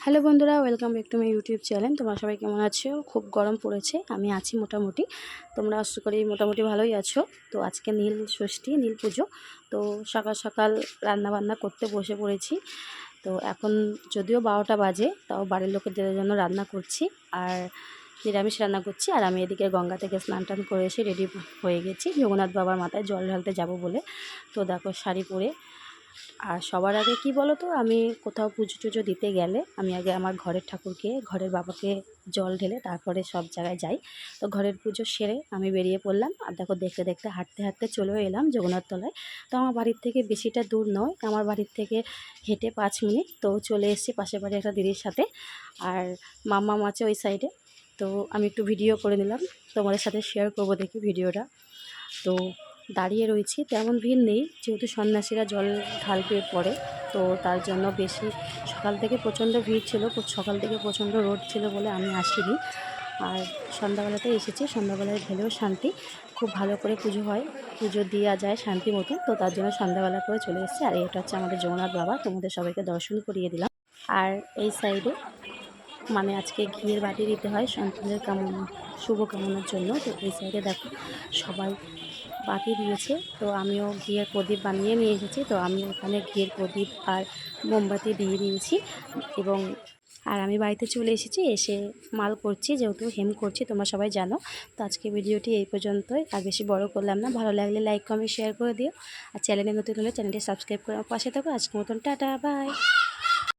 Hello বন্ধুরা, welcome back to my YouTube channel. তোমরা সবাই কেমন আছো? খুব গরম পড়েছে, আমি আছি মোটামুটি। তোমরা আশা করি মোটামুটি ভালোই আছো। তো আজকে নীল ষষ্ঠী, নীল পুজো। তো সকাল সকাল রান্নাবান্না করতে বসে পড়েছি। তো এখন যদিও 12টা বাজে, তাও বাড়ির লোকেদের জন্য রান্না করছি আর নিরামিষ রান্না করছি। আর আমি এদিকে গঙ্গা থেকে স্নান টান করে এসে রেডি হয়ে গেছি জগন্নাথ বাবার মাথায় জল ঢালতে যাব বলে। তো দেখো শাড়ি পরে। আর সবার আগে কি বলো তো, আমি কোথাও পুজো টুজো দিতে গেলে আমি আগে আমার ঘরের ঠাকুরকে, ঘরের বাবাকে জল ঢেলে তারপরে সব জায়গায় যাই। তো ঘরের পুজো সেরে আমি বেরিয়ে পড়লাম। আর দেখো দেখতে দেখতে হাঁটতে হাঁটতে চলেও এলাম জগন্নাথ তলায়। তো আমার বাড়ির থেকে বেশিটা দূর নয়, আমার বাড়ির থেকে হেঁটে 5 মিনিট। তো চলে এসেছি পাশের বাড়ি একটা দিদির সাথে। আর মাম্মা আছে ওই সাইডে। তো আমি একটু ভিডিও করে নিলাম, তোমাদের সাথে শেয়ার করবো দেখি ভিডিওটা। তো দাঁড়িয়ে রয়েছি, তেমন ভিড় নেই যেহেতু সন্ন্যাসীরা জল ঢালবে পরে। তো তার জন্য বেশি সকাল থেকে প্রচণ্ড ভিড় ছিল, সকাল থেকে প্রচণ্ড রোদ ছিল বলে আমি আসিনি। আর সন্ধ্যাবেলাতে এসেছি, সন্ধ্যাবেলায় ঢেলেও শান্তি, খুব ভালো করে পুজো হয়, পুজো দেওয়া যায় শান্তি মতো। তো তার জন্য সন্ধ্যাবেলা করে চলে এসেছি। আর এটা হচ্ছে আমাদের জগন্নাথ বাবা, তোমাদের সবাইকে দর্শন করিয়ে দিলাম। আর এই সাইডে মানে আজকে ঘিয়ের বাটি দিতে হয় সন্তানের শুভ কামনার জন্য। তো এই সাইডে দেখো সবাই বাটি দিয়েছে। তো আমিও ঘিয়ের প্রদীপ বানিয়ে নিয়ে এসেছি। তো আমি ওখানে ঘিয়ের প্রদীপ আর মোমবাতি দিয়ে দিয়েছি এবং আমি বাড়িতে চলে এসেছি, এসে মাল করছি, যেহেতু হেম করছি তোমরা সবাই জানো। তো আজকে ভিডিওটি এই পর্যন্তই, আর বেশি বড় করলাম না। ভালো লাগলে লাইক কমেন্ট শেয়ার করে দিও। আর চ্যানেলে নতুন হলে চ্যানেলটি সাবস্ক্রাইব করে পাশে থাকো। আজকের মতন টাটা, বাই।